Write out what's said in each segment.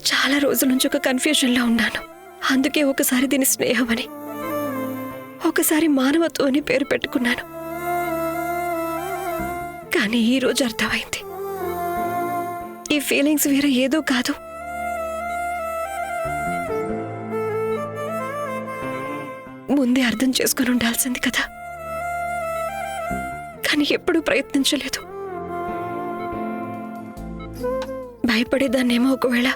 చాలా రోజుల నుంచి ఒక కన్ఫ్యూజన్లో ఉన్నాను. అందుకే ఒకసారి దీని స్నేహం అని, ఒకసారి మానవత్వం అని పేరు పెట్టుకున్నాను. కానీ ఈ రోజు అర్థమైంది, ఈ ఫీలింగ్స్ వేరే ఏదో కాదు. ముందే అర్థం చేసుకుని ఉండాల్సింది కదా, కానీ ఎప్పుడూ ప్రయత్నించలేదు. భయపడేదాన్నేమో ఒకవేళ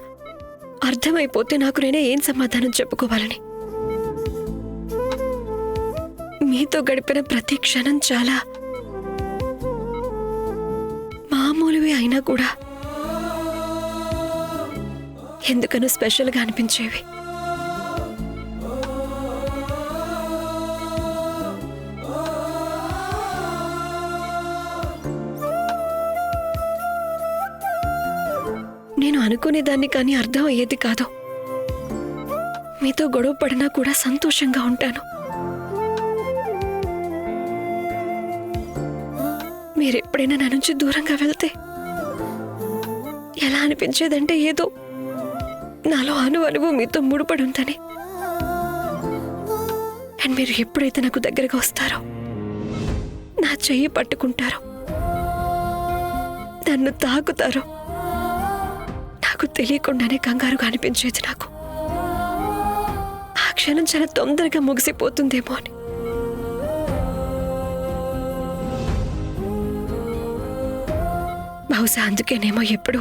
అర్థమైపోతే నాకు నేనే ఏం సమాధానం చెప్పుకోవాలని. మీతో గడిపిన ప్రతి క్షణం చాలా మామూలువే అయినా కూడా ఎందుకనో స్పెషల్గా అనిపించేవి. నేను అనుకునేదాన్ని కానీ అర్థం అయ్యేది కాదు. మీతో గొడవ పడినా కూడా సంతోషంగా ఉంటాను. మీరెప్పుడైనా నా నుంచి దూరంగా వెళ్తే ఎలా అనిపించేదంటే ఏదో నాలో అనువు మీతో ముడిపడి ఉందని. అండ్ మీరు ఎప్పుడైతే నాకు దగ్గరగా వస్తారో, నా చెయ్యి పట్టుకుంటారో, నన్ను తాకుతారో, నాకు తెలియకుండానే కంగారుగా అనిపించేది. నాకు ఆ క్షణం చాలా తొందరగా ముగిసిపోతుందేమో అని. బహుశా అందుకేనేమో ఎప్పుడూ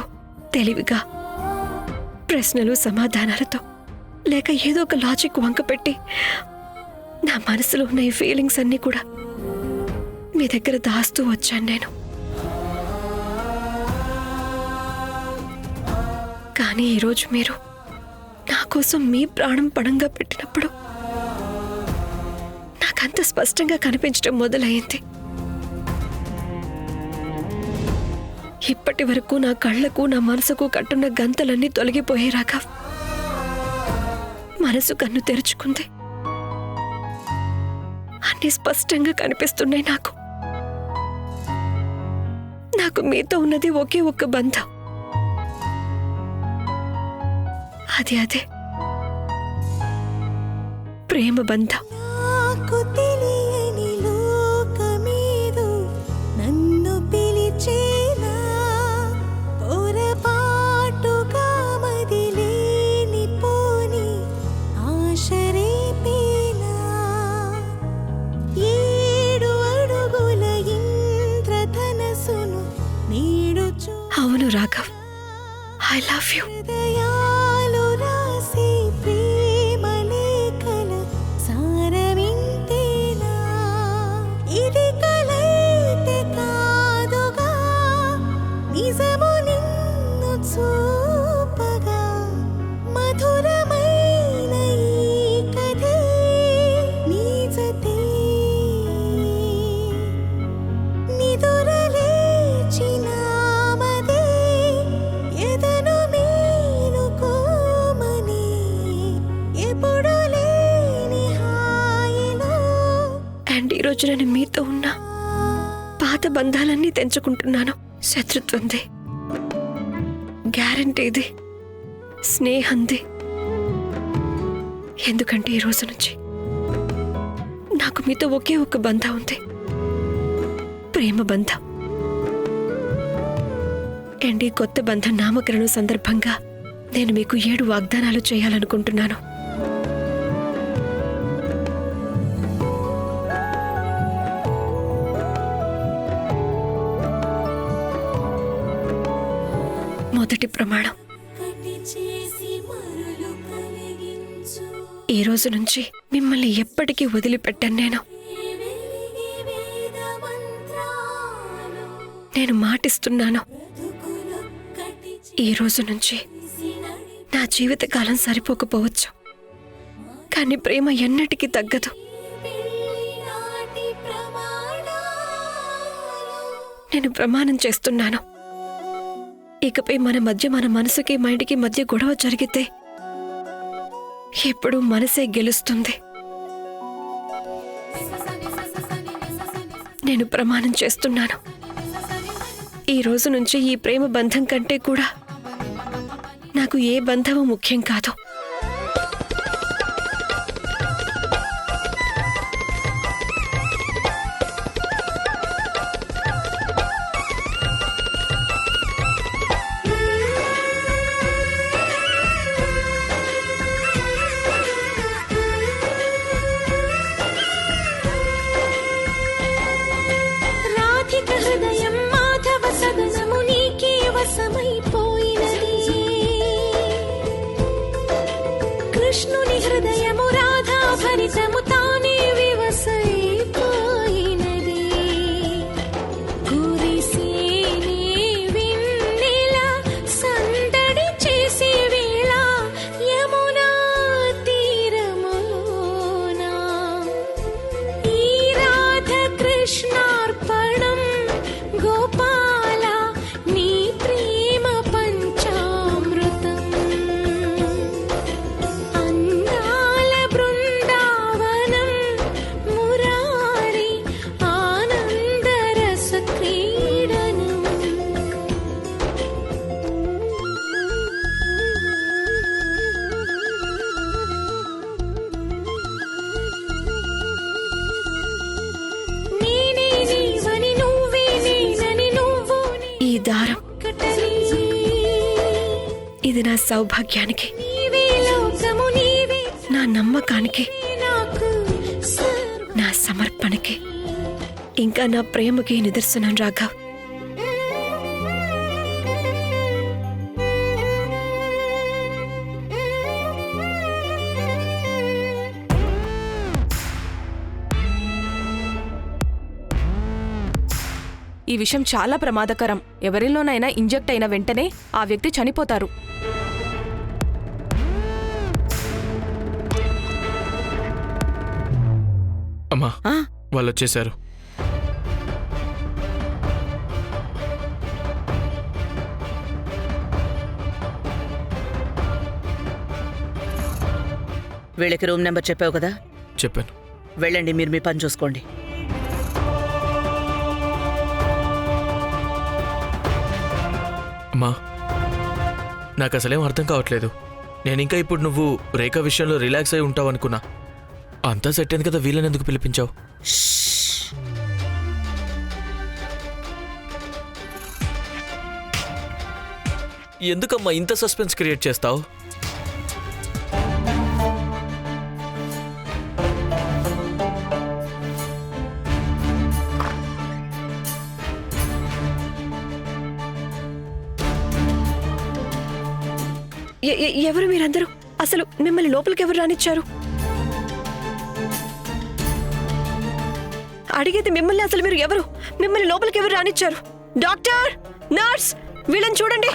తెలివిగా ప్రశ్నలు సమాధానాలతో లేక ఏదో ఒక లాజిక్ వంక పెట్టి నా మనసులో ఉన్న ఈ ఫీలింగ్స్ అన్నీ కూడా మీ దగ్గర దాస్తూ వచ్చాను నేను. కానీ ఈరోజు మీరు నా కోసం మీ ప్రాణం పణంగా పెట్టినప్పుడు నాకంత స్పష్టంగా కనిపించడం మొదలయ్యింది. ఇప్పటి వరకు నా కళ్లకు నా మనసుకు కట్టున్న గంతలన్నీ తొలగిపోయే రాఘవ్. మనసు కన్ను తెరుచుకుంది, అన్ని స్పష్టంగా కనిపిస్తున్నాయి నాకు. నాకు మీతో ఉన్నది ఒకే ఒక్క బంధం, అదే ప్రేమ బంధం. అవును రాఘవ్, ఐ లవ్ యూ. ఈరోజు నేను మీతో ఉన్న పాత బంధాలన్నీ తెంచుకుంటున్నాను. శత్రుత్వంది, గ్యారంటీది, స్నేహంది. ఎందుకంటే ఈ రోజు నుంచి నాకు మీతో ఒకే ఒక్క బంధం ఉంది, ప్రేమ బంధం. అండ్ ఈ కొత్త బంధం నామకరణం సందర్భంగా నేను మీకు 7 వాగ్దానాలు చేయాలనుకుంటున్నాను. మొదటి ప్రమాణం, ఈ రోజు నుంచి మిమ్మల్ని ఎప్పటికీ వదిలిపెట్టాను. నేను మాటిస్తున్నాను, ఈ రోజు నుంచి నా జీవితకాలం సరిపోకపోవచ్చు, కానీ ప్రేమ ఎన్నటికీ తగ్గదు. నేను ప్రమాణం చేస్తున్నాను, ఇకపై మన మనసుకి మైండ్కి మధ్య గొడవ జరిగితే ఎప్పుడూ మనసే గెలుస్తుంది. నేను ప్రమాణం చేస్తున్నాను, ఈ రోజు నుంచి ఈ ప్రేమ బంధం కంటే కూడా నాకు ఏ బంధము ముఖ్యం కాదు. హృదయం మాధవ సదనము నీకే వశమైపోయినది. కృష్ణుని హృదయము రాధా భరితము తానే వివసైపోయినది. కురిసేనే వెన్నెల సందడి చేసే వేళ యమునా తీరములోన ఈ రాధ కృష్ణార్పణం గోపాల నీ ప్రేమ పంచామృతం. అందాల బృందావనం మురారి ఆనందరస క్రీడనం. నేనే నీవని నువ్వే నేనని నువ్వు ఈ దారం కటని. ఇది నా సౌభాగ్యానికి, నీవే లోకము నీవే నా నమ్మకానికి, నాకు సర్వ. నా సమర్పణకి, ఇంకా నా ప్రేమకి నిదర్శనం రాఘవ్. ఈ విషయం చాలా ప్రమాదకరం. ఎవరిలోనైనా ఇంజెక్ట్ అయిన వెంటనే ఆ వ్యక్తి చనిపోతారు. అమ్మా, వాళ్ళు వచ్చేశారు. వీళ్ళకి రూమ్ నెంబర్ చెప్పావు కదా, చెప్పాను. వెళ్ళండి, మీరు మీ పని చూసుకోండి. అమ్మా, నాకు అసలేం అర్థం కావట్లేదు. నేను ఇంకా ఇప్పుడు నువ్వు రేఖ విషయంలో రిలాక్స్ అయి ఉంటావు అనుకున్నా. అంతా సెట్ అయింది కదా, వీళ్ళని ఎందుకు పిలిపించావు? ఎందుకమ్మా ఇంత సస్పెన్స్ క్రియేట్ చేస్తావు? ఎవరు మీరందరూ? అసలు మిమ్మల్ని లోపలికి ఎవరు రానిచ్చారు? అడిగేది మిమ్మల్ని. అసలు మీరు ఎవరు? మిమ్మల్ని లోపలికి ఎవరు రానిచ్చారు? డాక్టర్, నర్స్, వీళ్ళని చూడండి.